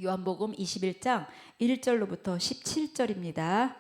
요한복음 21장 1절로부터 17절입니다.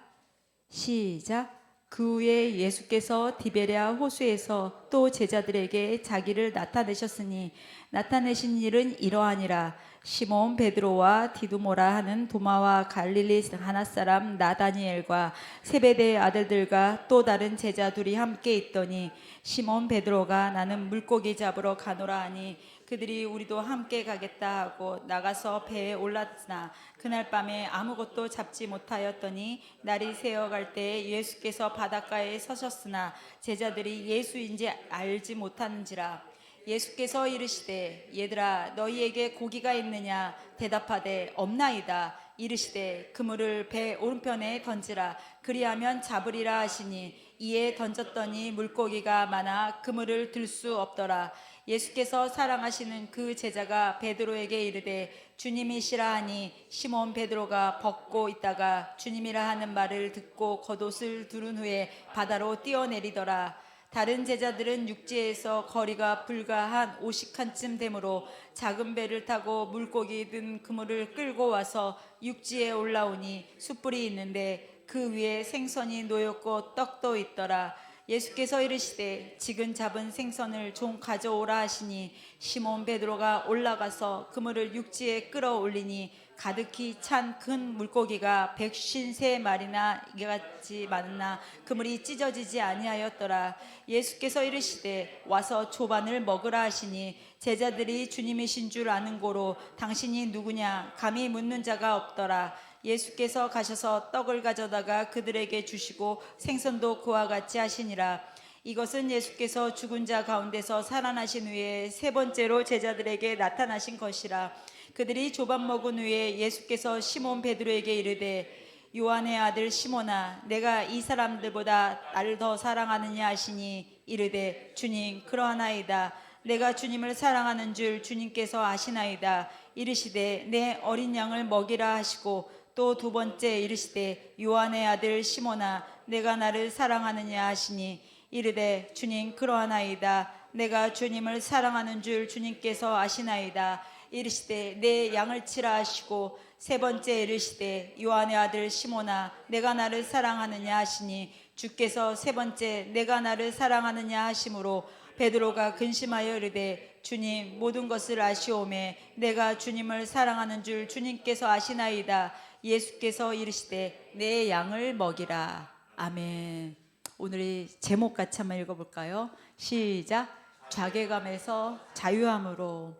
시작. 그 후에 예수께서 디베랴 호수에서 또 제자들에게 자기를 나타내셨으니 나타내신 일은 이러하니라. 시몬 베드로와 디두모라 하는 도마와 갈릴리 가나 사람 나다니엘과 세베대의 아들들과 또 다른 제자 둘이 함께 있더니 시몬 베드로가 나는 물고기 잡으러 가노라 하니 그들이 우리도 함께 가겠다 하고 나가서 배에 올랐으나 그날 밤에 아무것도 잡지 못하였더니 날이 새어갈 때 예수께서 바닷가에 서셨으나 제자들이 예수인지 알지 못하는지라. 예수께서 이르시되 얘들아 너희에게 고기가 있느냐 대답하되 없나이다. 이르시되 그물을 배 오른편에 던지라 그리하면 잡으리라 하시니 이에 던졌더니 물고기가 많아 그물을 들 수 없더라. 예수께서 사랑하시는 그 제자가 베드로에게 이르되 주님이시라 하니 시몬 베드로가 벗고 있다가 주님이라 하는 말을 듣고 겉옷을 두른 후에 바다로 뛰어내리더라. 다른 제자들은 육지에서 거리가 불과 한 50칸쯤 되므로 작은 배를 타고 물고기 든 그물을 끌고 와서 육지에 올라오니 숯불이 있는데 그 위에 생선이 놓였고 떡도 있더라. 예수께서 이르시되 지금 잡은 생선을 좀 가져오라 하시니 시몬 베드로가 올라가서 그물을 육지에 끌어올리니 가득히 찬 큰 물고기가 153마리나 이같이 많으나 그물이 찢어지지 아니하였더라. 예수께서 이르시되 와서 조반을 먹으라 하시니 제자들이 주님이신 줄 아는 고로 당신이 누구냐 감히 묻는 자가 없더라. 예수께서 가셔서 떡을 가져다가 그들에게 주시고 생선도 그와 같이 하시니라. 이것은 예수께서 죽은 자 가운데서 살아나신 후에 세 번째로 제자들에게 나타나신 것이라. 그들이 조반 먹은 후에 예수께서 시몬 베드로에게 이르되 요한의 아들 시몬아 내가 이 사람들보다 나를 더 사랑하느냐 하시니 이르되 주님 그러하나이다. 내가 주님을 사랑하는 줄 주님께서 아시나이다. 이르시되 내 어린 양을 먹이라 하시고 또 두 번째 이르시되 요한의 아들 시몬아 내가 나를 사랑하느냐 하시니 이르되 주님 그러하나이다. 내가 주님을 사랑하는 줄 주님께서 아시나이다. 이르시되 내 양을 치라 하시고 세 번째 이르시되 요한의 아들 시몬아 내가 나를 사랑하느냐 하시니 주께서 세 번째 내가 나를 사랑하느냐 하심으로 베드로가 근심하여 이르되 주님 모든 것을 아시오매 내가 주님을 사랑하는 줄 주님께서 아시나이다. 예수께서 이르시되 내 양을 먹이라. 아멘. 오늘의 제목 같이 한번 읽어볼까요? 시작. 자괴감에서 자유함으로.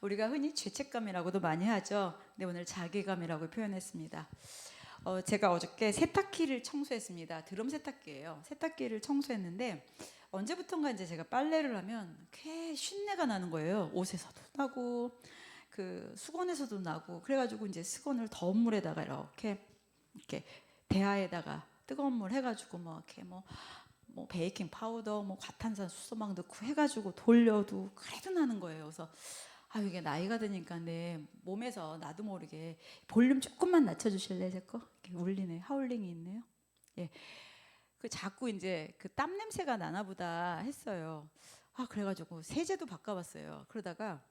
우리가 흔히 죄책감이라고도 많이 하죠. 근데 오늘 자괴감이라고 표현했습니다. 제가 어저께 세탁기를 청소했습니다. 드럼 세탁기예요. 세탁기를 청소했는데 언제부턴가 이제 제가 빨래를 하면 꽤 쉰내가 나는 거예요. 옷에서도 나고 그 수건에서도 나고 그래가지고 이제 수건을 더운 물에다가 이렇게 대야에다가 뜨거운 물 해가지고 뭐 이렇게 뭐 베이킹 파우더 뭐 과탄산 수소막 넣고 해가지고 돌려도 그래도 나는 거예요. 그래서 이게 나이가 드니까 내 몸에서 나도 모르게 볼륨 조금만 낮춰주실래? 제 거 이렇게 울리네. 하울링이 있네요. 예, 그 자꾸 이제 그 땀 냄새가 나나 보다 했어요. 그래가지고 세제도 바꿔봤어요. 그러다가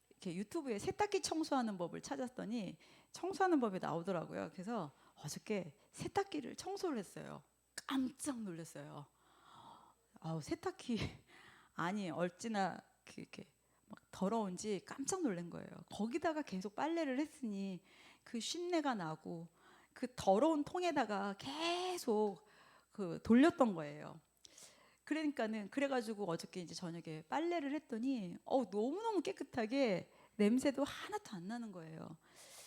이렇게 유튜브에 세탁기 청소하는 법을 찾았더니 청소하는 법이 나오더라고요. 그래서 어저께 세탁기를 청소를 했어요. 깜짝 놀랐어요. 세탁기 아니 얼지나 이렇게 막 더러운지 깜짝 놀란 거예요. 거기다가 계속 빨래를 했으니 그 쉰내가 나고 그 더러운 통에다가 계속 그 돌렸던 거예요. 그러니까는 그래가지고 어저께 이제 저녁에 빨래를 했더니 너무너무 깨끗하게 냄새도 하나도 안 나는 거예요.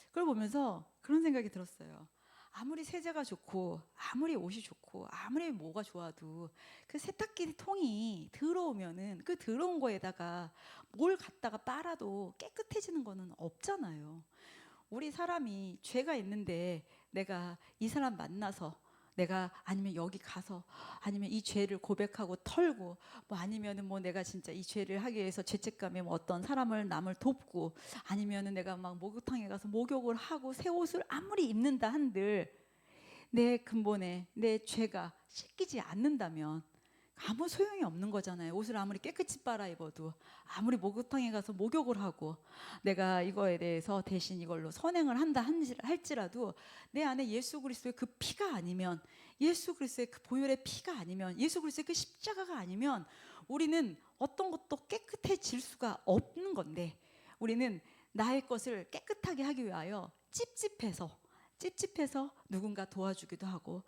그걸 보면서 그런 생각이 들었어요. 아무리 세제가 좋고 아무리 옷이 좋고 아무리 뭐가 좋아도 그 세탁기 통이 더러우면은 그 더러운 거에다가 뭘 갖다가 빨아도 깨끗해지는 거는 없잖아요. 우리 사람이 죄가 있는데 내가 이 사람 만나서 내가 아니면 여기 가서 아니면 이 죄를 고백하고 털고 뭐 아니면은 뭐 내가 진짜 이 죄를 하기 위해서 죄책감에 뭐 어떤 사람을 남을 돕고 아니면은 내가 막 목욕탕에 가서 목욕을 하고 새 옷을 아무리 입는다 한들 내 근본에 내 죄가 씻기지 않는다면 아무 소용이 없는 거잖아요. 옷을 아무리 깨끗이 빨아 입어도, 아무리 목욕탕에 가서 목욕을 하고, 내가 이거에 대해서 대신 이걸로 선행을 한다 할지라도 내 안에 예수 그리스도의 그 피가 아니면, 예수 그리스도의 그 보혈의 피가 아니면, 예수 그리스도의 그 십자가가 아니면 우리는 어떤 것도 깨끗해질 수가 없는 건데, 우리는 나의 것을 깨끗하게 하기 위하여 찝찝해서 누군가 도와주기도 하고,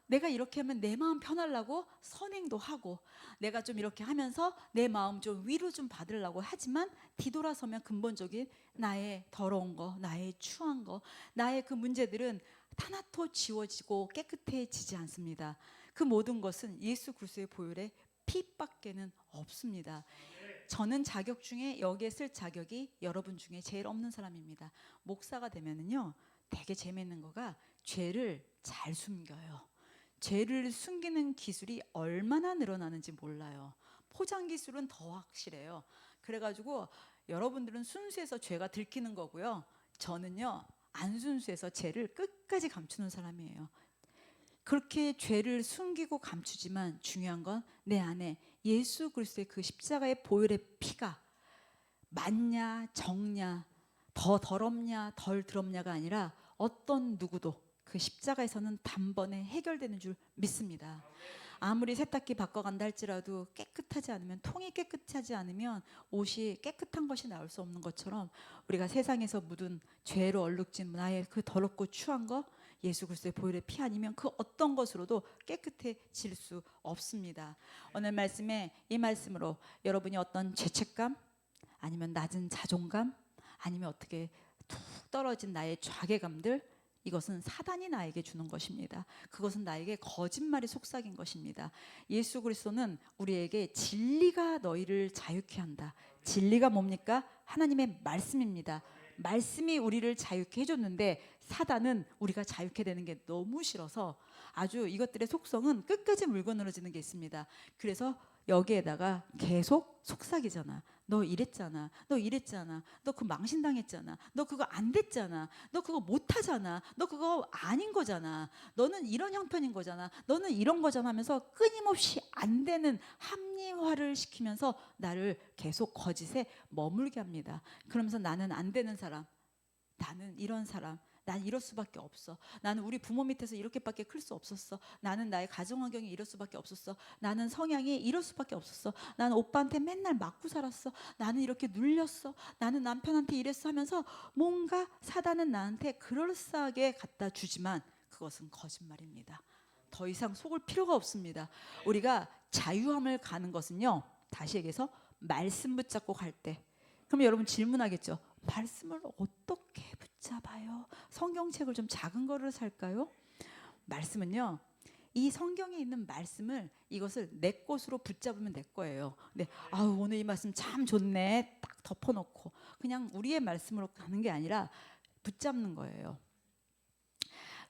내가 이렇게 하면 내 마음 편하려고 선행도 하고, 내가 좀 이렇게 하면서 내 마음 좀 위로 좀 받으려고 하지만, 뒤돌아서면 근본적인 나의 더러운 거, 나의 추한 거, 나의 그 문제들은 하나도 지워지고 깨끗해지지 않습니다. 그 모든 것은 예수 그리스도의 보혈의 피밖에는 없습니다. 저는 자격 중에 여기에 쓸 자격이 여러분 중에 제일 없는 사람입니다. 목사가 되면은요, 되게 재밌는 거가 죄를 잘 숨겨요. 죄를 숨기는 기술이 얼마나 늘어나는지 몰라요. 포장 기술은 더 확실해요. 그래가지고 여러분들은 순수해서 죄가 들키는 거고요, 저는요 안 순수해서 죄를 끝까지 감추는 사람이에요. 그렇게 죄를 숨기고 감추지만 중요한 건 내 안에 예수 그리스도의 그 십자가의 보혈의 피가 많냐 적냐, 더 더럽냐 덜 더럽냐가 아니라 어떤 누구도 그 십자가에서는 단번에 해결되는 줄 믿습니다. 아무리 세탁기 바꿔간다 할지라도 깨끗하지 않으면, 통이 깨끗하지 않으면 옷이 깨끗한 것이 나올 수 없는 것처럼, 우리가 세상에서 묻은 죄로 얼룩진 나의 그 더럽고 추한 거, 예수 그리스도의 보혈의 피 아니면 그 어떤 것으로도 깨끗해질 수 없습니다. 오늘 말씀에, 이 말씀으로 여러분이 어떤 죄책감, 아니면 낮은 자존감, 아니면 어떻게 툭 떨어진 나의 좌괴감들, 이것은 사단이 나에게 주는 것입니다. 그것은 나에게 거짓말이 속삭인 것입니다. 예수 그리스도는 우리에게 진리가 너희를 자유케 한다. 진리가 뭡니까? 하나님의 말씀입니다. 말씀이 우리를 자유케 해줬는데, 사단은 우리가 자유케 되는 게 너무 싫어서 아주 이것들의 속성은 끝까지 물고 늘어지는 게 있습니다. 그래서 여기에다가 계속 속삭이잖아. 너 이랬잖아. 너 이랬잖아. 너 그 망신당했잖아. 너 그거 안 됐잖아. 너 그거 못하잖아. 너 그거 아닌 거잖아. 너는 이런 형편인 거잖아. 너는 이런 거잖아 하면서 끊임없이 안 되는 합리화를 시키면서 나를 계속 거짓에 머물게 합니다. 그러면서 나는 안 되는 사람, 나는 이런 사람, 난 이럴 수밖에 없어. 나는 우리 부모 밑에서 이렇게밖에 클 수 없었어. 나는 나의 가정 환경이 이럴 수밖에 없었어. 나는 성향이 이럴 수밖에 없었어. 나는 오빠한테 맨날 맞고 살았어. 나는 이렇게 눌렸어. 나는 남편한테 이랬어 하면서 뭔가 사단은 나한테 그럴싸하게 갖다 주지만 그것은 거짓말입니다. 더 이상 속을 필요가 없습니다. 우리가 자유함을 가는 것은요, 다시 얘기해서 말씀 붙잡고 갈 때. 그럼 여러분 질문하겠죠. 말씀을 어떻게 붙잡아요? 성경책을 좀 작은 거를 살까요? 말씀은요, 이 성경에 있는 말씀을, 이것을 내 것으로 붙잡으면 내 거예요. 근데 아우 오늘 이 말씀 참 좋네 딱 덮어놓고 그냥 우리의 말씀으로 가는 게 아니라 붙잡는 거예요.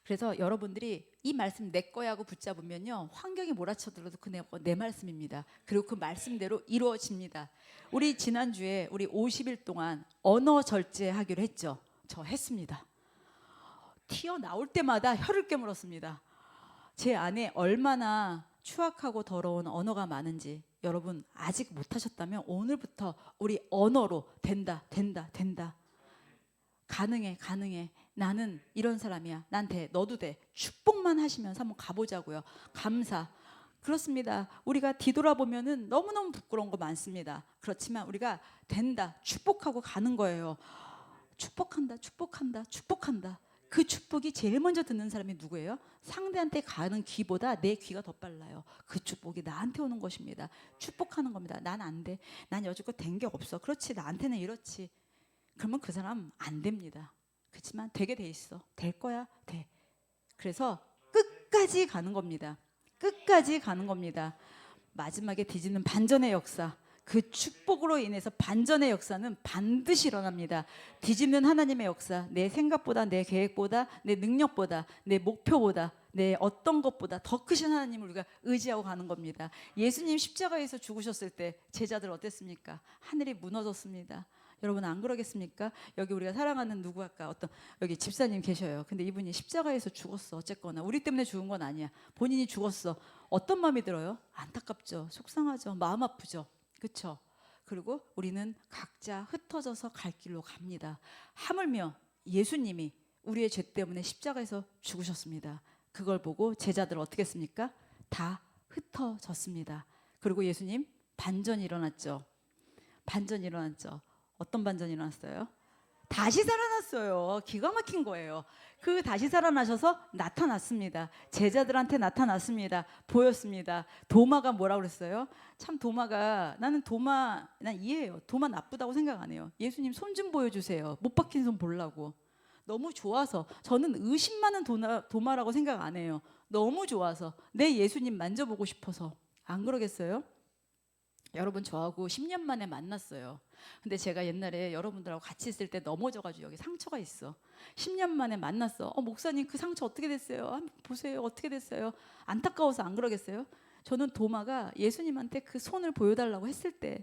그래서 여러분들이 이 말씀 내 거야 하고 붙잡으면요, 환경이 몰아쳐들어도 그 내 말씀입니다. 그리고 그 말씀대로 이루어집니다. 우리 지난주에 우리 50일 동안 언어 절제하기로 했죠. 저 했습니다. 튀어나올 때마다 혀를 깨물었습니다. 제 안에 얼마나 추악하고 더러운 언어가 많은지 여러분 아직 못하셨다면 오늘부터 우리 언어로 된다. 가능해. 나는 이런 사람이야. 난 돼. 너도 돼. 축복만 하시면서 한번 가보자고요. 감사. 그렇습니다. 우리가 뒤돌아보면은 너무너무 부끄러운 거 많습니다. 그렇지만 우리가 된다. 축복하고 가는 거예요. 축복한다. 그 축복이 제일 먼저 듣는 사람이 누구예요? 상대한테 가는 귀보다 내 귀가 더 빨라요. 그 축복이 나한테 오는 것입니다. 축복하는 겁니다. 난 안 돼. 난 여지껏 된 게 없어. 그렇지. 나한테는 이렇지. 그러면 그 사람 안 됩니다. 그렇지만 되게 돼 있어. 될 거야. 돼. 그래서 끝까지 가는 겁니다. 마지막에 뒤집는 반전의 역사, 그 축복으로 인해서 반전의 역사는 반드시 일어납니다. 뒤집는 하나님의 역사, 내 생각보다, 내 계획보다, 내 능력보다, 내 목표보다, 내 어떤 것보다 더 크신 하나님을 우리가 의지하고 가는 겁니다. 예수님 십자가에서 죽으셨을 때 제자들 어땠습니까? 하늘이 무너졌습니다. 여러분 안 그러겠습니까? 여기 우리가 사랑하는 누구 아까 어떤 여기 집사님 계셔요. 근데 이분이 십자가에서 죽었어. 어쨌거나 우리 때문에 죽은 건 아니야. 본인이 죽었어. 어떤 마음이 들어요? 안타깝죠. 속상하죠. 마음 아프죠. 그렇죠? 그리고 우리는 각자 흩어져서 갈 길로 갑니다. 하물며 예수님이 우리의 죄 때문에 십자가에서 죽으셨습니다. 그걸 보고 제자들 어떻게 했습니까? 다 흩어졌습니다. 그리고 예수님 반전이 일어났죠. 반전이 일어났죠. 어떤 반전이 일어났어요? 다시 살아났어요. 기가 막힌 거예요. 그 다시 살아나셔서 나타났습니다. 제자들한테 나타났습니다. 보였습니다. 도마가 뭐라고 그랬어요? 참 도마가 난 이해해요. 도마 나쁘다고 생각 안 해요. 예수님 손 좀 보여주세요. 못 박힌 손 보려고. 너무 좋아서 저는 의심 많은 도마라고 생각 안 해요. 너무 좋아서 내 예수님 만져보고 싶어서. 안 그러겠어요? 여러분 저하고 10년 만에 만났어요. 근데 제가 옛날에 여러분들하고 같이 있을 때 넘어져가지고 여기 상처가 있어. 10년 만에 만났어. 목사님 그 상처 어떻게 됐어요? 한번 보세요. 어떻게 됐어요? 안타까워서 안 그러겠어요? 저는 도마가 예수님한테 그 손을 보여달라고 했을 때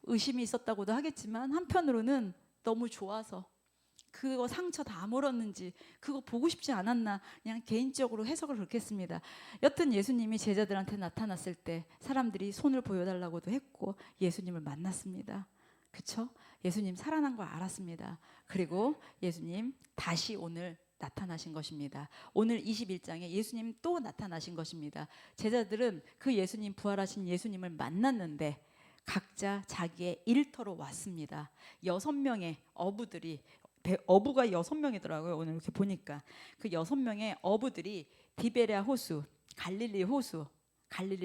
의심이 있었다고도 하겠지만 한편으로는 너무 좋아서 그거 상처 다 물었는지 그거 보고 싶지 않았나 그냥 개인적으로 해석을 그렇게 했습니다. 여튼 예수님이 제자들한테 나타났을 때 사람들이 손을 보여달라고도 했고 예수님을 만났습니다. 그쵸? 예수님 살아난 걸 알았습니다. 그리고 예수님 다시 오늘 나타나신 것입니다. 오늘 21장에 예수님 또 나타나신 것입니다. 제자들은 그 예수님 부활하신 예수님을 만났는데 각자 자기의 일터로 왔습니다. 6명의 어부들이 어부가 6명이더라고요. 오늘 이렇게 보니까 그 6명의 어부들이 디베랴 호수, 갈릴리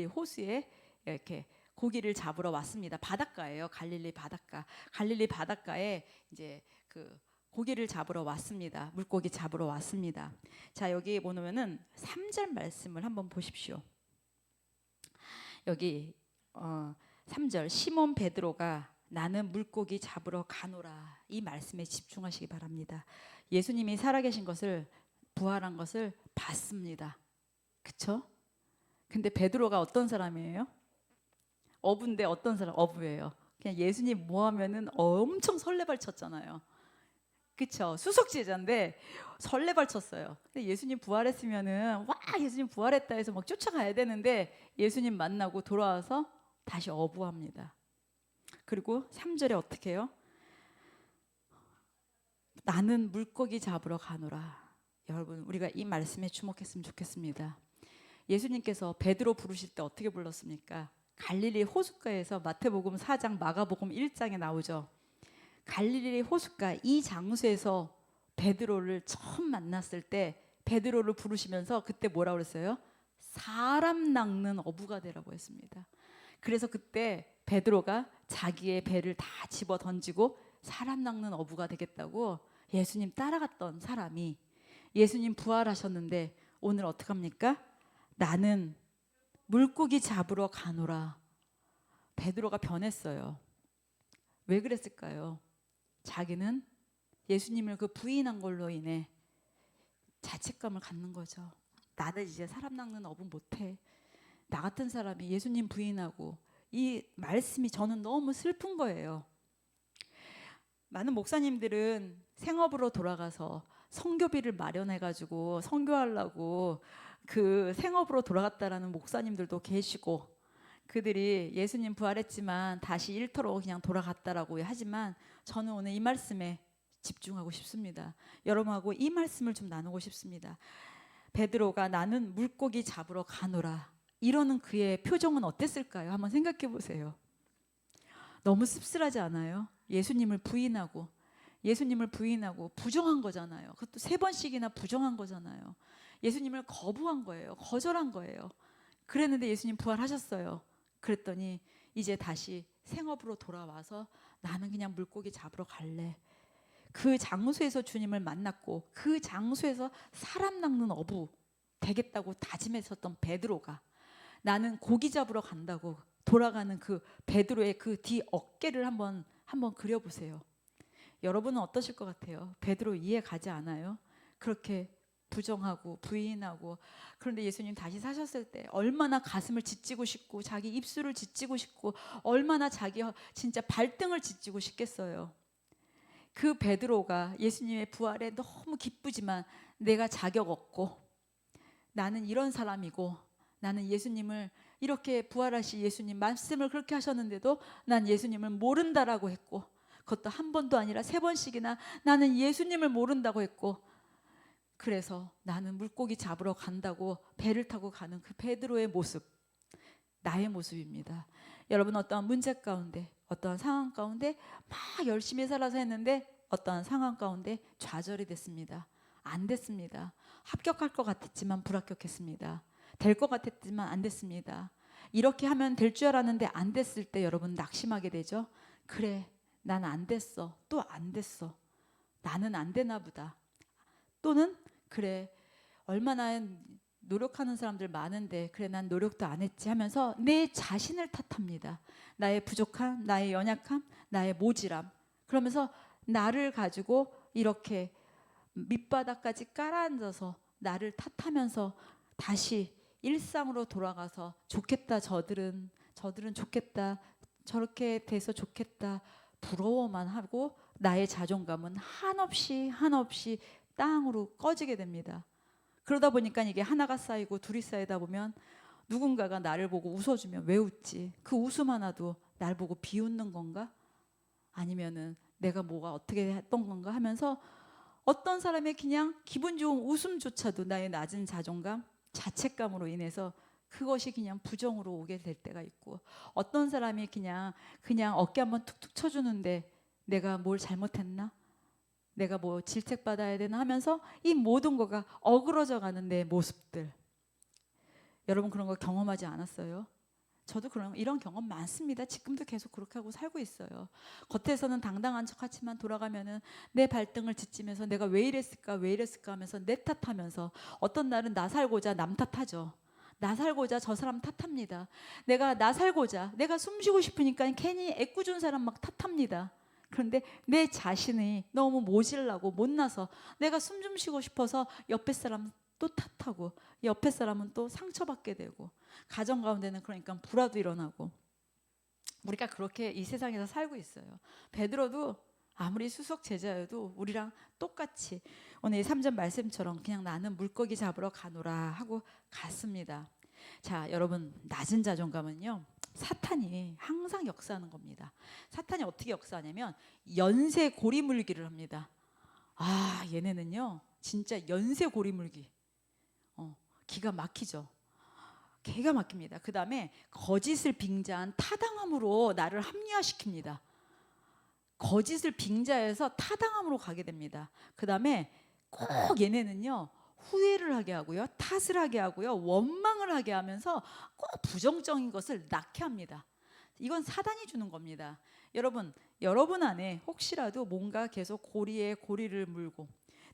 호수에 이렇게 고기를 잡으러 왔습니다. 바닷가예요. 갈릴리 바닷가. 갈릴리 바닷가에 이제 그 고기를 잡으러 왔습니다. 물고기 잡으러 왔습니다. 자, 여기 보면은 3절 말씀을 한번 보십시오. 여기 3절 시몬 베드로가 나는 물고기 잡으러 가노라. 이 말씀에 집중하시기 바랍니다. 예수님이 살아계신 것을 부활한 것을 봤습니다. 그쵸? 근데 베드로가 어떤 사람이에요? 어부인데 어떤 사람? 어부예요. 그냥 예수님 뭐 하면은 엄청 설레발 쳤잖아요. 그쵸? 수석 제자인데 설레발 쳤어요. 근데 예수님 부활했으면은 와 예수님 부활했다 해서 막 쫓아가야 되는데 예수님 만나고 돌아와서 다시 어부합니다. 그리고 3절에 어떻게 해요? 나는 물고기 잡으러 가노라. 여러분 우리가 이 말씀에 주목했으면 좋겠습니다. 예수님께서 베드로 부르실 때 어떻게 불렀습니까? 갈릴리 호숫가에서 마태복음 4장 마가복음 1장에 나오죠. 갈릴리 호숫가 이 장소에서 베드로를 처음 만났을 때 베드로를 부르시면서 그때 뭐라고 그랬어요? 사람 낚는 어부가 되라고 했습니다. 그래서 그때 베드로가 자기의 배를 다 집어 던지고 사람 낚는 어부가 되겠다고 예수님 따라갔던 사람이 예수님 부활하셨는데 오늘 어떡합니까? 나는 물고기 잡으러 가노라. 베드로가 변했어요. 왜 그랬을까요? 자기는 예수님을 그 부인한 걸로 인해 자책감을 갖는 거죠. 나는 이제 사람 낚는 어부 못해. 나 같은 사람이 예수님 부인하고 이 말씀이 저는 너무 슬픈 거예요. 많은 목사님들은 생업으로 돌아가서 선교비를 마련해가지고 선교하려고 그 생업으로 돌아갔다라는 목사님들도 계시고 그들이 예수님 부활했지만 다시 일터로 그냥 돌아갔다라고 하지만 저는 오늘 이 말씀에 집중하고 싶습니다. 여러분하고 이 말씀을 좀 나누고 싶습니다. 베드로가 나는 물고기 잡으러 가노라 이러는 그의 표정은 어땠을까요? 한번 생각해 보세요. 너무 씁쓸하지 않아요? 예수님을 부인하고 부정한 거잖아요. 그것도 3번씩이나 부정한 거잖아요. 예수님을 거부한 거예요. 거절한 거예요. 그랬는데 예수님 부활하셨어요. 그랬더니 이제 다시 생업으로 돌아와서 나는 그냥 물고기 잡으러 갈래. 그 장소에서 주님을 만났고 그 장소에서 사람 낚는 어부 되겠다고 다짐했었던 베드로가 나는 고기 잡으러 간다고 돌아가는 그 베드로의 그 뒤 어깨를 한번 그려보세요. 여러분은 어떠실 것 같아요? 베드로 이해 가지 않아요? 그렇게 부정하고 부인하고 그런데 예수님 다시 사셨을 때 얼마나 가슴을 짓지고 싶고 자기 입술을 짓지고 싶고 얼마나 자기 진짜 발등을 짓지고 싶겠어요. 그 베드로가 예수님의 부활에 너무 기쁘지만 내가 자격 없고 나는 이런 사람이고 나는 예수님을 이렇게 부활하신 예수님 말씀을 그렇게 하셨는데도 난 예수님을 모른다라고 했고 그것도 한 번도 아니라 3번씩이나 나는 예수님을 모른다고 했고 그래서 나는 물고기 잡으러 간다고 배를 타고 가는 그 베드로의 모습 나의 모습입니다. 여러분 어떠한 문제 가운데 어떠한 상황 가운데 막 열심히 살아서 했는데 어떠한 상황 가운데 좌절이 됐습니다. 안 됐습니다. 합격할 것 같았지만 불합격했습니다. 될 것 같았지만 안 됐습니다. 이렇게 하면 될 줄 알았는데 안 됐을 때 여러분 낙심하게 되죠. 그래 난 안 됐어. 또 안 됐어. 나는 안 되나 보다. 또는 그래 얼마나 노력하는 사람들 많은데 그래 난 노력도 안 했지 하면서 내 자신을 탓합니다. 나의 부족함, 나의 연약함, 나의 모질함. 그러면서 나를 가지고 이렇게 밑바닥까지 깔아앉아서 나를 탓하면서 다시 일상으로 돌아가서 좋겠다 저들은 좋겠다 저렇게 돼서 좋겠다 부러워만 하고 나의 자존감은 한없이 땅으로 꺼지게 됩니다. 그러다 보니까 이게 하나가 쌓이고 둘이 쌓이다 보면 누군가가 나를 보고 웃어주면 왜 웃지? 그 웃음 하나도 날 보고 비웃는 건가? 아니면은 내가 뭐가 어떻게 했던 건가 하면서 어떤 사람의 그냥 기분 좋은 웃음조차도 나의 낮은 자존감, 자책감으로 인해서 그것이 그냥 부정으로 오게 될 때가 있고 어떤 사람이 그냥 어깨 한번 툭툭 쳐주는데 내가 뭘 잘못했나? 내가 뭐 질책받아야 되나 하면서 이 모든 거가 어그러져 가는 내 모습들. 여러분 그런 거 경험하지 않았어요? 저도 이런 경험 많습니다. 지금도 계속 그렇게 하고 살고 있어요. 겉에서는 당당한 척하지만 돌아가면은 내 발등을 짓지면서 내가 왜 이랬을까 하면서 내 탓하면서 어떤 날은 나 살고자 남 탓하죠. 나 살고자 저 사람 탓합니다. 내가 나 살고자 내가 숨 쉬고 싶으니까 괜히 애꿎은 사람 막 탓합니다. 그런데 내 자신이 너무 모질라고 못나서 내가 숨 좀 쉬고 싶어서 옆에 사람 또 탓하고 옆에 사람은 또 상처받게 되고 가정 가운데는 그러니까 불화도 일어나고 우리가 그렇게 이 세상에서 살고 있어요. 베드로도 아무리 수석 제자여도 우리랑 똑같이 오늘 이 3절 말씀처럼 그냥 나는 물고기 잡으러 가노라 하고 갔습니다. 자, 여러분 낮은 자존감은요. 사탄이 항상 역사하는 겁니다. 사탄이 어떻게 역사하냐면 연쇄 고리물기를 합니다. 아, 얘네는요. 진짜 연쇄 고리물기. 기가 막히죠. 기가 막힙니다. 그 다음에 거짓을 빙자한 타당함으로 나를 합리화시킵니다. 거짓을 빙자해서 타당함으로 가게 됩니다. 그 다음에 꼭 얘네는요. 후회를 하게 하고요. 탓을 하게 하고요. 원망을 하게 하면서 꼭 부정적인 것을 낳게 합니다. 이건 사단이 주는 겁니다. 여러분 안에 혹시라도 뭔가 계속 고리에 고리를 물고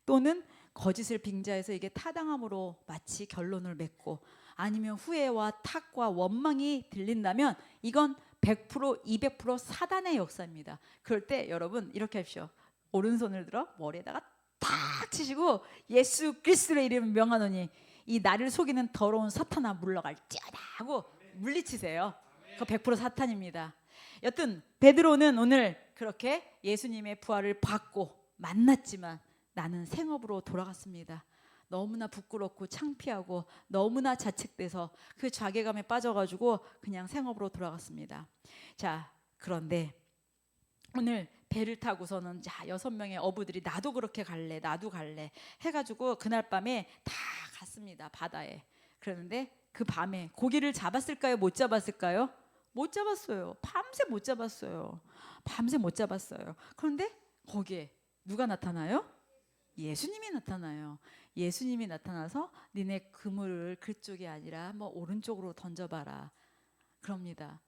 또는 거짓을 빙자해서 이게 타당함으로 마치 결론을 맺고 아니면 후회와 탓과 원망이 들린다면 이건 100% 200% 사단의 역사입니다. 그럴 때 여러분 이렇게 하십시오. 오른손을 들어 머리에다가 탁 치시고 예수 그리스도의 이름을 명하노니 이 나를 속이는 더러운 사탄아 물러갈지어다 하고 물리치세요. 그거 100% 사탄입니다. 여튼 베드로는 오늘 그렇게 예수님의 부활을 받고 만났지만 나는 생업으로 돌아갔습니다. 너무나 부끄럽고 창피하고 너무나 자책돼서 그 자괴감에 빠져가지고 그냥 생업으로 돌아갔습니다. 자, 그런데 오늘 배를 타고서는 자 6명의 어부들이 나도 그렇게 갈래 나도 갈래 해가지고 그날 밤에 다 갔습니다. 바다에. 그러는데 그 밤에 고기를 잡았을까요? 못 잡았을까요? 못 잡았어요. 밤새 못 잡았어요. 밤새 못 잡았어요. 그런데 거기에 누가 나타나요? 예수님이 나타나요. 예수님이 나타나서 니네 그물을 그쪽이 아니라 뭐 오른쪽으로 던져봐라. 그럽니다.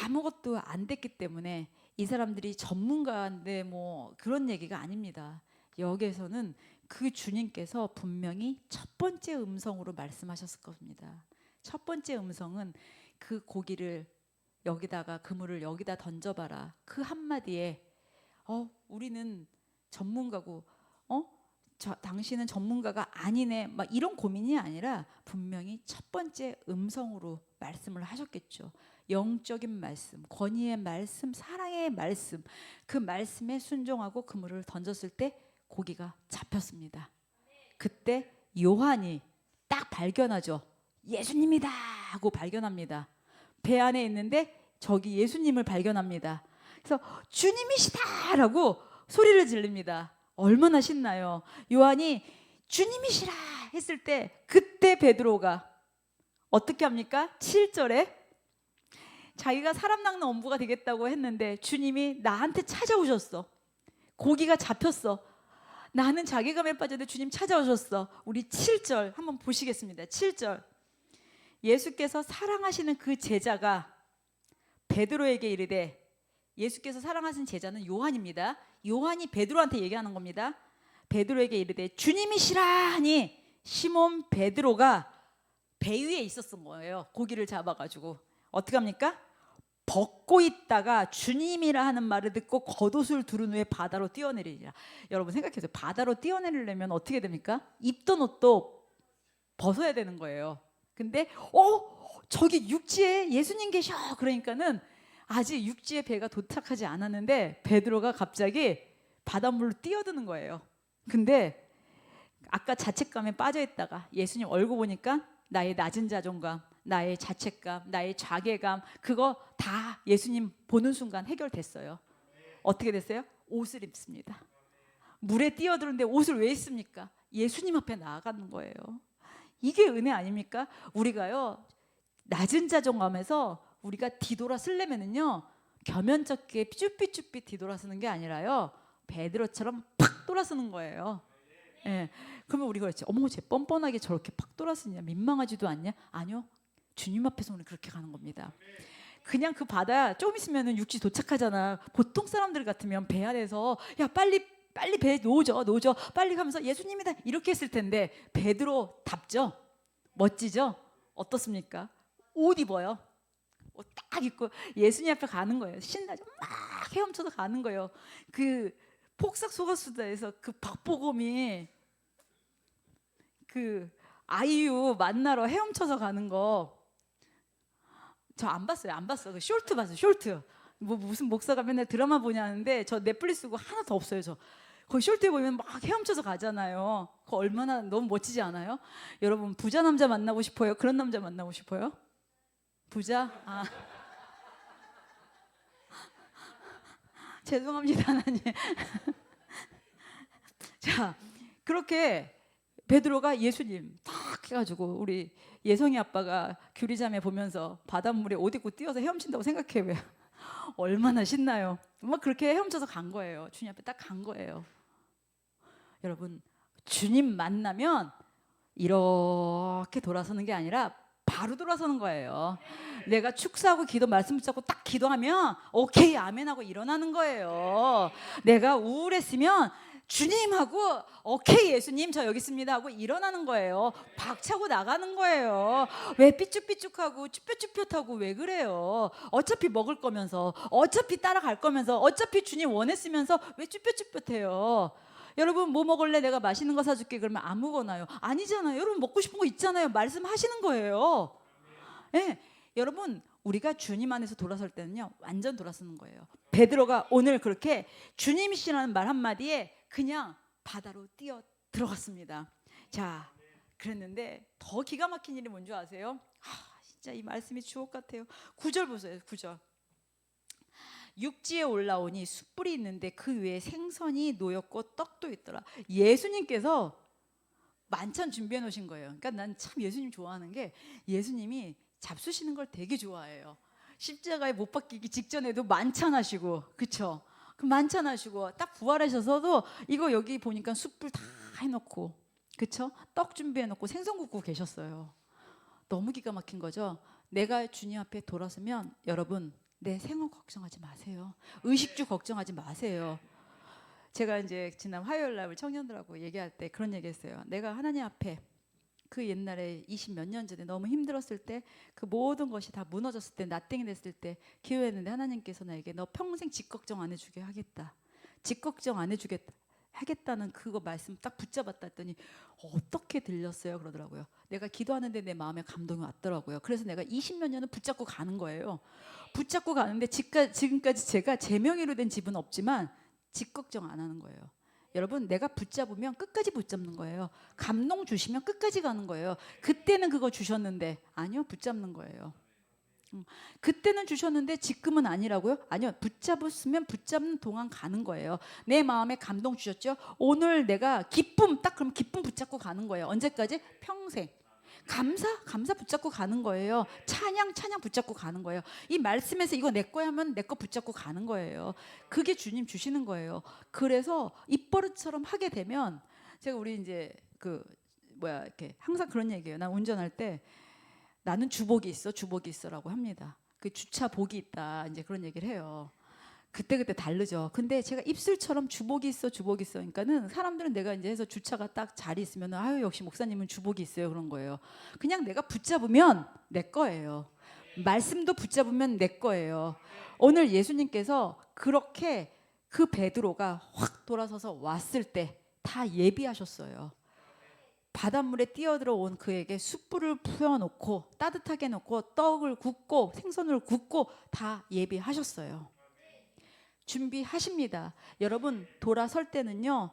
아무것도 안 됐기 때문에 이 사람들이 전문가인데 뭐 그런 얘기가 아닙니다. 여기에서는 그 주님께서 분명히 첫 번째 음성으로 말씀하셨을 겁니다. 첫 번째 음성은 그 고기를 여기다가 그물을 여기다 던져봐라. 그 한마디에 우리는 전문가고 당신은 전문가가 아니네 막 이런 고민이 아니라 분명히 첫 번째 음성으로 말씀을 하셨겠죠. 영적인 말씀, 권위의 말씀, 사랑의 말씀, 그 말씀에 순종하고 그물을 던졌을 때 고기가 잡혔습니다. 그때 요한이 딱 발견하죠. 예수님이다 하고 발견합니다. 배 안에 있는데 저기 예수님을 발견합니다. 그래서 주님이시다라고 소리를 지릅니다. 얼마나 신나요. 요한이 주님이시라 했을 때 그때 베드로가 어떻게 합니까? 7절에 자기가 사람 낚는 엄부가 되겠다고 했는데 주님이 나한테 찾아오셨어. 고기가 잡혔어. 나는 자괴감에 빠졌는데 주님 찾아오셨어. 우리 7절 한번 보시겠습니다. 7절 예수께서 사랑하시는 그 제자가 베드로에게 이르되, 예수께서 사랑하신 제자는 요한입니다. 요한이 베드로한테 얘기하는 겁니다. 베드로에게 이르되 주님이시라 하니 시몬 베드로가 배 위에 있었던 거예요. 고기를 잡아가지고 어떻게 합니까? 벗고 있다가 주님이라 하는 말을 듣고 겉옷을 두른 후에 바다로 뛰어내리리라. 여러분 생각해보세요. 바다로 뛰어내리려면 어떻게 됩니까? 입던 옷도 벗어야 되는 거예요. 근데 저기 육지에 예수님 계셔. 그러니까는 아직 육지에 배가 도착하지 않았는데 베드로가 갑자기 바닷물로 뛰어드는 거예요. 근데 아까 자책감에 빠져있다가 예수님 얼굴 보니까 나의 낮은 자존감, 나의 자책감, 나의 자괴감, 그거 다 예수님 보는 순간 해결됐어요. 어떻게 됐어요? 옷을 입습니다. 물에 뛰어드는데 옷을 왜 입습니까? 예수님 앞에 나아가는 거예요. 이게 은혜 아닙니까? 우리가요 낮은 자존감에서 우리가 뒤돌아 쓰려면은요 겸연쩍게 쭈삣쭈삣 뒤돌아 쓰는 게 아니라요 베드로처럼 팍 돌아서는 거예요. 예. 그러면 우리가 그렇지. 어머 쟤 뻔뻔하게 저렇게 팍 돌아서냐, 민망하지도 않냐? 아니요. 주님 앞에서 우리 그렇게 가는 겁니다. 그냥 그 바다 좀 있으면은 육지 도착하잖아. 보통 사람들 같으면 배 안에서 야 빨리 배 놓으죠 빨리 가면서 예수님이다 이렇게 했을 텐데 베드로 답죠. 멋지죠? 어떻습니까? 옷 입어요. 옷 딱 입고 예수님 앞에 가는 거예요. 신나죠. 막 헤엄쳐서 가는 거예요. 그 폭삭 속았수다에서 그 박보검이 그 아이유 만나러 헤엄쳐서 가는 거 저 안 봤어요. 안 봤어. 그 쇼트 봤어요. 쇼트. 뭐 무슨 목사가 맨날 드라마 보냐는데 저 넷플릭스고 하나 더 없어요. 저 거기 쇼트에 보면 막 헤엄쳐서 가잖아요. 그거 얼마나 너무 멋지지 않아요? 여러분 부자 남자 만나고 싶어요? 그런 남자 만나고 싶어요? 부자? 죄송합니다 하나님. 자 그렇게 베드로가 예수님 딱 해가지고 우리 예성이 아빠가 규리자매 보면서 바닷물에 옷 입고 뛰어서 헤엄친다고 생각해요. 얼마나 신나요. 막 그렇게 헤엄쳐서 간 거예요. 주님 앞에 딱 간 거예요. 여러분 주님 만나면 이렇게 돌아서는 게 아니라 바로 돌아서는 거예요. 내가 축사하고 기도 말씀 붙잡고 딱 기도하면 오케이 아멘하고 일어나는 거예요. 내가 우울했으면 주님하고 오케이 예수님 저 여기 있습니다 하고 일어나는 거예요. 박차고 나가는 거예요. 왜 삐쭉삐쭉하고 쭈뼛쭈뼛하고 왜 그래요? 어차피 먹을 거면서 어차피 따라갈 거면서 어차피 주님 원했으면서 왜 쭈뼛쭈뼛해요? 여러분 뭐 먹을래? 내가 맛있는 거 사줄게. 그러면 아무거나요. 아니잖아요. 여러분 먹고 싶은 거 있잖아요. 말씀하시는 거예요. 네. 여러분 우리가 주님 안에서 돌아설 때는요 완전 돌아서는 거예요. 베드로가 오늘 그렇게 주님이시라는 말 한마디에 그냥 바다로 뛰어 들어갔습니다. 자 그랬는데 더 기가 막힌 일이 뭔지 아세요? 진짜 이 말씀이 주옥 같아요. 9절 보세요. 9절 육지에 올라오니 숯불이 있는데 그 위에 생선이 놓였고 떡도 있더라. 예수님께서 만찬 준비해 놓으신 거예요. 그러니까 난 참 예수님 좋아하는 게 예수님이 잡수시는 걸 되게 좋아해요. 십자가에 못 박히기 직전에도 만찬하시고 그쵸? 그 만찬하시고 딱 부활하셔서도 이거 여기 보니까 숯불 다 해놓고 그쵸? 떡 준비해놓고 생선 굽고 계셨어요. 너무 기가 막힌 거죠. 내가 주님 앞에 돌아서면 여러분 내 생활 걱정하지 마세요. 의식주 걱정하지 마세요. 제가 이제 지난 화요일 날 청년들하고 얘기할 때 그런 얘기했어요. 내가 하나님 앞에 그 옛날에 20 몇 년 전에 너무 힘들었을 때 그 모든 것이 다 무너졌을 때 나땡이 됐을 때 기도했는데 하나님께서 나에게 너 평생 집 걱정 안 해주게 하겠다. 집 걱정 안 해주겠다 하겠다는 그거 말씀 딱 붙잡았다 했더니 어떻게 들렸어요? 그러더라고요. 내가 기도하는데 내 마음에 감동이 왔더라고요. 그래서 내가 20몇 년을 붙잡고 가는 거예요. 붙잡고 가는데 지금까지 제가 제 명의로 된 집은 없지만 집 걱정 안 하는 거예요. 여러분, 내가 붙잡으면 끝까지 붙잡는 거예요. 감동 주시면 끝까지 가는 거예요. 그때는 그거 주셨는데 아니요, 붙잡는 거예요. 그때는 주셨는데 지금은 아니라고요? 아니요, 붙잡았으면 붙잡는 동안 가는 거예요. 내 마음에 감동 주셨죠? 오늘 내가 기쁨, 딱 그럼 기쁨 붙잡고 가는 거예요. 언제까지? 평생. 감사 붙잡고 가는 거예요. 찬양 붙잡고 가는 거예요. 이 말씀에서 이거 내 거야 하면 내 거 붙잡고 가는 거예요. 그게 주님 주시는 거예요. 그래서 입버릇처럼 하게 되면 제가 우리 이제 이렇게 항상 그런 얘기예요. 난 운전할 때 나는 주복이 있어라고 합니다. 그 주차 복이 있다, 이제 그런 얘기를 해요. 그때 다르죠. 근데 제가 입술처럼 주복이 있어 그러니까는 사람들은 내가 이제 해서 주차가 딱 자리 있으면 아유, 역시 목사님은 주복이 있어요, 그런 거예요. 그냥 내가 붙잡으면 내 거예요. 말씀도 붙잡으면 내 거예요. 오늘 예수님께서 그렇게 그 베드로가 확 돌아서서 왔을 때 다 예비하셨어요. 바닷물에 뛰어들어온 그에게 숯불을 부여놓고 따뜻하게 놓고 떡을 굽고 생선을 굽고 다 예비하셨어요. 준비하십니다. 여러분, 돌아설 때는요,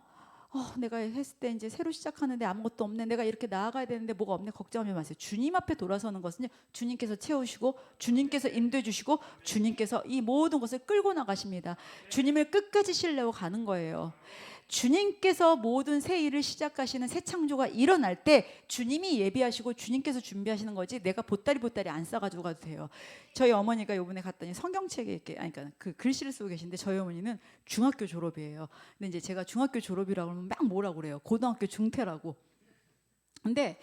내가 했을 때 이제 새로 시작하는데 아무것도 없네, 내가 이렇게 나아가야 되는데 뭐가 없네, 걱정하지 마세요. 주님 앞에 돌아서는 것은요, 주님께서 채우시고 주님께서 인도해 주시고 주님께서 이 모든 것을 끌고 나가십니다. 주님을 끝까지 신뢰하고 가는 거예요. 주님께서 모든 새 일을 시작하시는 새 창조가 일어날 때 주님이 예비하시고 주님께서 준비하시는 거지, 내가 보따리 안 싸가지고 가도 돼요. 저희 어머니가 요번에 갔더니 성경책에 이렇게, 그러니까 그 글씨를 쓰고 계신데, 저희 어머니는 중학교 졸업이에요. 근데 이제 제가 중학교 졸업이라고 하면 막 뭐라고 그래요? 고등학교 중퇴라고. 근데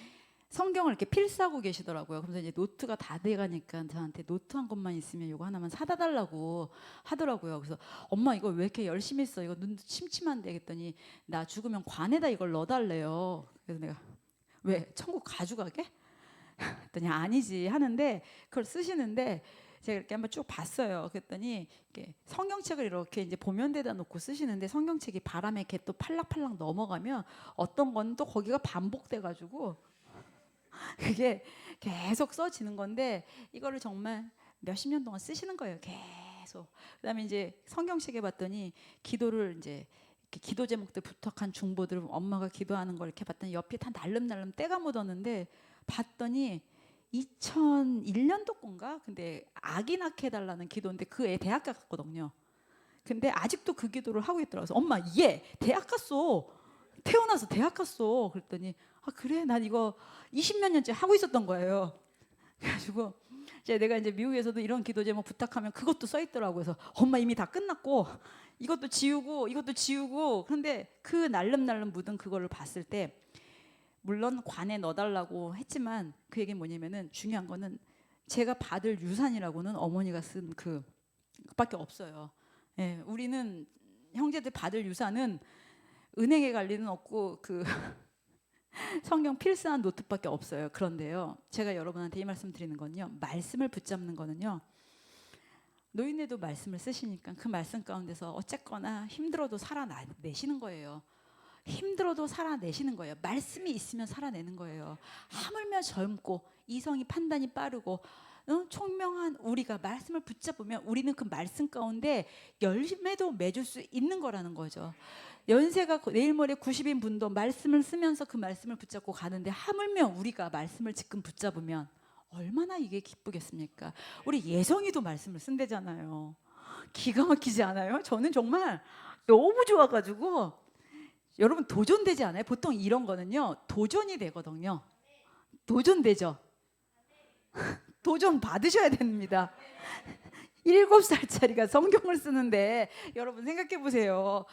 성경을 이렇게 필사하고 계시더라고요. 그래서 이제 노트가 다 돼가니까 저한테 노트 한 권만 있으면 이거 하나만 사다 달라고 하더라고요. 그래서 엄마 이거 왜 이렇게 열심히 써? 이거 눈도 침침한데, 했더니 나 죽으면 관에다 이걸 넣어달래요. 그래서 내가 왜 천국 가져가게? 했더니 아니지 하는데, 그걸 쓰시는데 제가 이렇게 한번 쭉 봤어요. 그랬더니 이렇게 성경책을 이렇게 이제 보면대다 놓고 쓰시는데, 성경책이 바람에 이렇게 또 팔락팔락 넘어가면 어떤 건 또 거기가 반복돼가지고 그게 계속 써지는 건데, 이거를 정말 몇십 년 동안 쓰시는 거예요. 계속. 그다음에 이제 성경책에 봤더니 기도를 이제 이렇게 기도 제목들 부탁한 중보들, 엄마가 기도하는 걸 이렇게 봤더니 옆에 다 날름날름 때가 묻었는데, 봤더니 2001년도 건가? 근데 아기 낳게 해달라는 기도인데 그 애 대학 갔거든요. 근데 아직도 그 기도를 하고 있더라고요. 그래서 엄마, 얘 대학 갔어. 태어나서 대학 갔어. 그랬더니 그래? 난 이거 20몇 년째 하고 있었던 거예요. 그래가지고 내가 이제 미국에서도 이런 기도 제목 부탁하면 그것도 써 있더라고요. 그래서 엄마 이미 다 끝났고 이것도 지우고 그런데 그 날름날름 묻은 그거를 봤을 때, 물론 관에 넣어달라고 했지만 그 얘기는 뭐냐면은, 중요한 거는 제가 받을 유산이라고는 어머니가 쓴 그밖에 없어요. 예, 우리는 형제들 받을 유산은 은행에 갈 일은 없고 그 성경 필사한 노트밖에 없어요. 그런데요, 제가 여러분한테 이 말씀 드리는 건요, 말씀을 붙잡는 거는요, 노인네도 말씀을 쓰시니까 그 말씀 가운데서 어쨌거나 힘들어도 살아내시는 거예요. 힘들어도 살아내시는 거예요. 말씀이 있으면 살아내는 거예요. 하물며 젊고 이성이 판단이 빠르고 총명한 우리가 말씀을 붙잡으면 우리는 그 말씀 가운데 열매도 맺을 수 있는 거라는 거죠. 연세가 내일 모레 90인 분도 말씀을 쓰면서 그 말씀을 붙잡고 가는데, 하물며 우리가 말씀을 지금 붙잡으면 얼마나 이게 기쁘겠습니까? 우리 예성이도 말씀을 쓴대잖아요. 기가 막히지 않아요? 저는 정말 너무 좋아가지고. 여러분, 도전되지 않아요? 보통 이런 거는요, 도전이 되거든요. 도전되죠? 도전 받으셔야 됩니다. 7살짜리가 성경을 쓰는데, 여러분 생각해 보세요.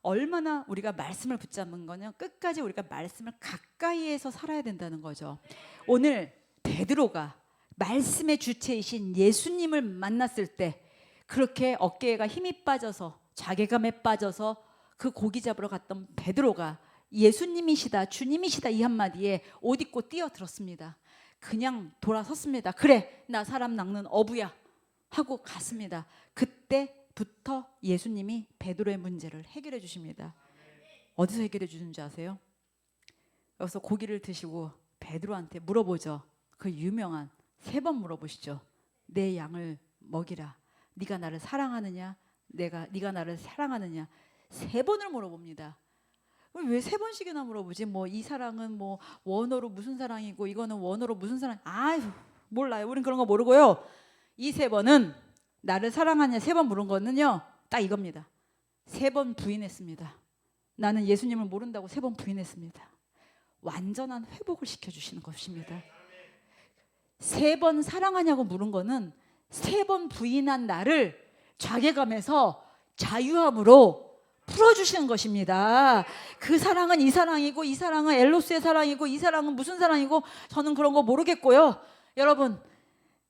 얼마나 우리가 말씀을 붙잡는 거냐, 끝까지 우리가 말씀을 가까이에서 살아야 된다는 거죠. 오늘 베드로가 말씀의 주체이신 예수님을 만났을 때 그렇게 어깨가 힘이 빠져서 자괴감에 빠져서 그 고기 잡으러 갔던 베드로가 예수님이시다, 주님이시다 이 한마디에 옷 입고 뛰어들었습니다. 그냥 돌아섰습니다. 그래, 나 사람 낚는 어부야 하고 갔습니다. 그때부터 예수님이 베드로의 문제를 해결해 주십니다. 어디서 해결해 주는 줄 아세요? 여기서 고기를 드시고 베드로한테 물어보죠. 그 유명한 3번 물어보시죠. 내 양을 먹이라. 네가 나를 사랑하느냐? 네가 나를 사랑하느냐? 3번을 물어봅니다. 왜 3번씩이나 물어보지? 뭐 이 사랑은 뭐 원어로 무슨 사랑이고 이거는 원어로 무슨 사랑? 아유 몰라요. 우린 그런 거 모르고요. 이 3번은 나를 사랑하냐 3번 물은 거는요 딱 이겁니다. 3번 부인했습니다. 나는 예수님을 모른다고 3번 부인했습니다. 완전한 회복을 시켜주시는 것입니다. 3번 사랑하냐고 물은 거는 3번 부인한 나를 자괴감에서 자유함으로 풀어주시는 것입니다. 그 사랑은 이 사랑이고 이 사랑은 엘로스의 사랑이고 이 사랑은 무슨 사랑이고 저는 그런 거 모르겠고요. 여러분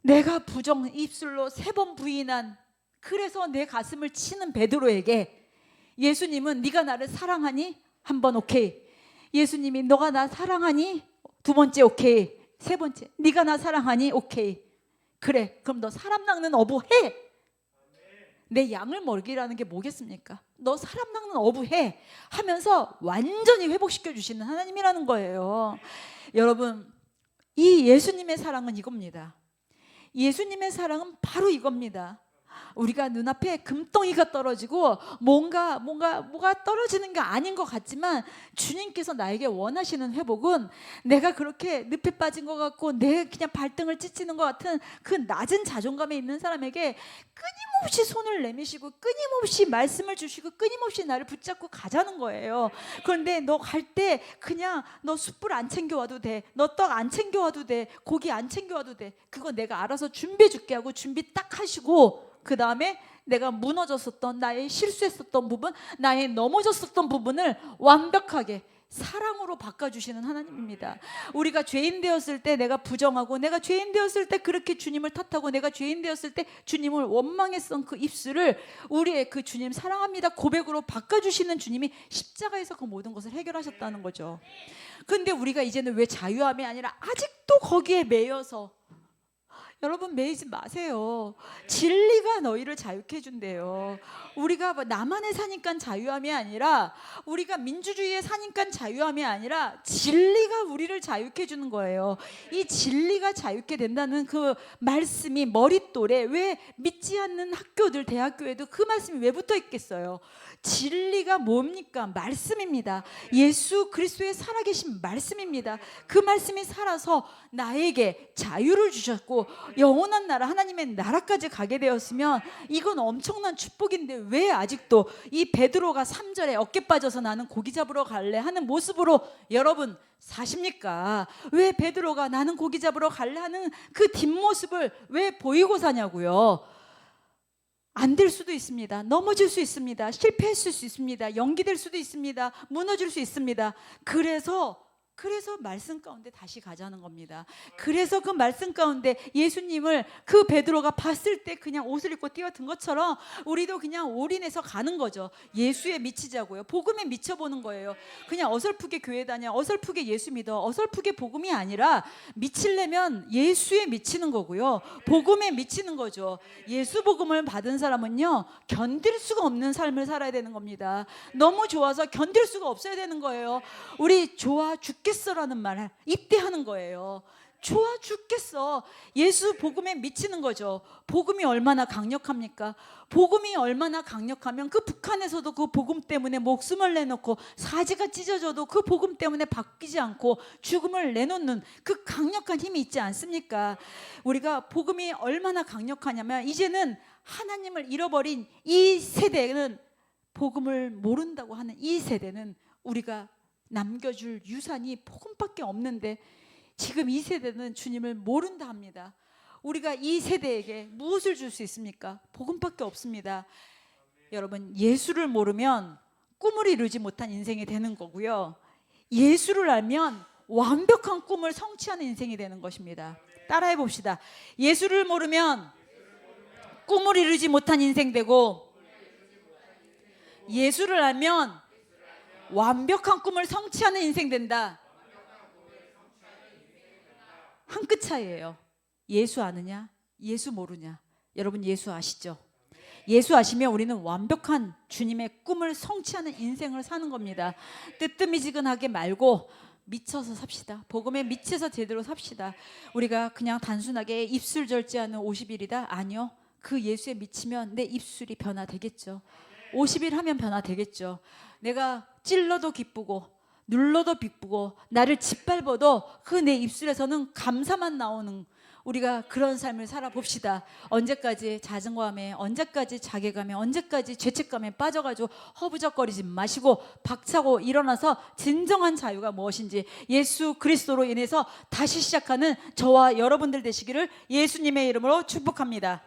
내가 부정 입술로 3번 부인한 그래서 내 가슴을 치는 베드로에게 예수님은 네가 나를 사랑하니? 한 번 오케이. 예수님이 너가 나 사랑하니? 2번째 오케이. 3번째 네가 나 사랑하니? 오케이. 그래 그럼 너 사람 낚는 어부 해. 내 양을 먹이라는 게 뭐겠습니까? 너 사람 낚는 어부 해 하면서 완전히 회복시켜 주시는 하나님이라는 거예요. 여러분 이 예수님의 사랑은 이겁니다. 예수님의 사랑은 바로 이겁니다. 우리가 눈앞에 금덩이가 떨어지고 뭐가 떨어지는 게 아닌 것 같지만 주님께서 나에게 원하시는 회복은 내가 그렇게 늪에 빠진 것 같고 내 그냥 발등을 찢치는 것 같은 그 낮은 자존감에 있는 사람에게 끊임없이 손을 내미시고 끊임없이 말씀을 주시고 끊임없이 나를 붙잡고 가자는 거예요. 그런데 너 갈 때 그냥 너 숯불 안 챙겨와도 돼. 너 떡 안 챙겨와도 돼. 고기 안 챙겨와도 돼. 그거 내가 알아서 준비해 줄게 하고 준비 딱 하시고 그 다음에 내가 무너졌었던 나의 실수했었던 부분 나의 넘어졌었던 부분을 완벽하게 사랑으로 바꿔주시는 하나님입니다. 우리가 죄인 되었을 때 내가 부정하고 내가 죄인 되었을 때 그렇게 주님을 탓하고 내가 죄인 되었을 때 주님을 원망했던 그 입술을 우리의 그 주님 사랑합니다 고백으로 바꿔주시는 주님이 십자가에서 그 모든 것을 해결하셨다는 거죠. 그런데 우리가 이제는 왜 자유함이 아니라 아직도 거기에 매여서 여러분 매이지 마세요. 진리가 너희를 자유케 해준대요. 우리가 나만에 사니까 자유함이 아니라 우리가 민주주의에 사니까 자유함이 아니라 진리가 우리를 자유케 해주는 거예요. 이 진리가 자유케 된다는 그 말씀이 머릿돌에 왜 믿지 않는 학교들 대학교에도 그 말씀이 왜 붙어 있겠어요. 진리가 뭡니까? 말씀입니다. 예수 그리스도의 살아계신 말씀입니다. 그 말씀이 살아서 나에게 자유를 주셨고 영원한 나라 하나님의 나라까지 가게 되었으면 이건 엄청난 축복인데 왜 아직도 이 베드로가 3절에 어깨 빠져서 나는 고기 잡으러 갈래 하는 모습으로 여러분 사십니까? 왜 베드로가 나는 고기 잡으러 갈래 하는 그 뒷모습을 왜 보이고 사냐고요. 안 될 수도 있습니다. 넘어질 수 있습니다. 실패했을 수 있습니다. 연기될 수도 있습니다. 무너질 수 있습니다. 그래서 말씀 가운데 다시 가자는 겁니다. 그래서 그 말씀 가운데 예수님을 그 베드로가 봤을 때 그냥 옷을 입고 뛰어든 것처럼 우리도 그냥 올인해서 가는 거죠. 예수에 미치자고요. 복음에 미쳐보는 거예요. 그냥 어설프게 교회 다녀, 어설프게 예수 믿어, 어설프게 복음이 아니라 미치려면 예수에 미치는 거고요. 복음에 미치는 거죠. 예수 복음을 받은 사람은요 견딜 수가 없는 삶을 살아야 되는 겁니다. 너무 좋아서 견딜 수가 없어야 되는 거예요. 우리 좋아 죽겠어라는 말을 입대하는 거예요. 좋아 죽겠어. 예수 복음에 미치는 거죠. 복음이 얼마나 강력합니까? 복음이 얼마나 강력하면 그 북한에서도 그 복음 때문에 목숨을 내놓고 사지가 찢어져도 그 복음 때문에 바뀌지 않고 죽음을 내놓는 그 강력한 힘이 있지 않습니까? 우리가 복음이 얼마나 강력하냐면 이제는 하나님을 잃어버린 이 세대는 복음을 모른다고 하는 이 세대는 우리가 남겨줄 유산이 복음밖에 없는데 지금 이 세대는 주님을 모른다 합니다. 우리가 이 세대에게 무엇을 줄 수 있습니까? 복음밖에 없습니다. 여러분 예수를 모르면 꿈을 이루지 못한 인생이 되는 거고요. 예수를 알면 완벽한 꿈을 성취하는 인생이 되는 것입니다. 따라해 봅시다. 예수를 모르면 꿈을 이루지 못한 인생 되고 예수를 알면 완벽한 꿈을 성취하는 인생 된다. 한 끗 차이예요. 예수 아느냐? 예수 모르냐? 여러분 예수 아시죠? 예수 아시면 우리는 완벽한 주님의 꿈을 성취하는 인생을 사는 겁니다. 뜨뜨미지근하게 말고 미쳐서 삽시다. 복음에 미쳐서 제대로 삽시다. 우리가 그냥 단순하게 입술 절제하는 50일이다? 아니요. 그 예수에 미치면 내 입술이 변화되겠죠. 50일 하면 변화되겠죠. 내가 찔러도 기쁘고 눌러도 기쁘고 나를 짓밟아도 그 내 입술에서는 감사만 나오는 우리가 그런 삶을 살아봅시다. 언제까지 자존감에, 언제까지 자괴감에, 언제까지 죄책감에 빠져가지고 허부적거리지 마시고 박차고 일어나서 진정한 자유가 무엇인지 예수 그리스도로 인해서 다시 시작하는 저와 여러분들 되시기를 예수님의 이름으로 축복합니다.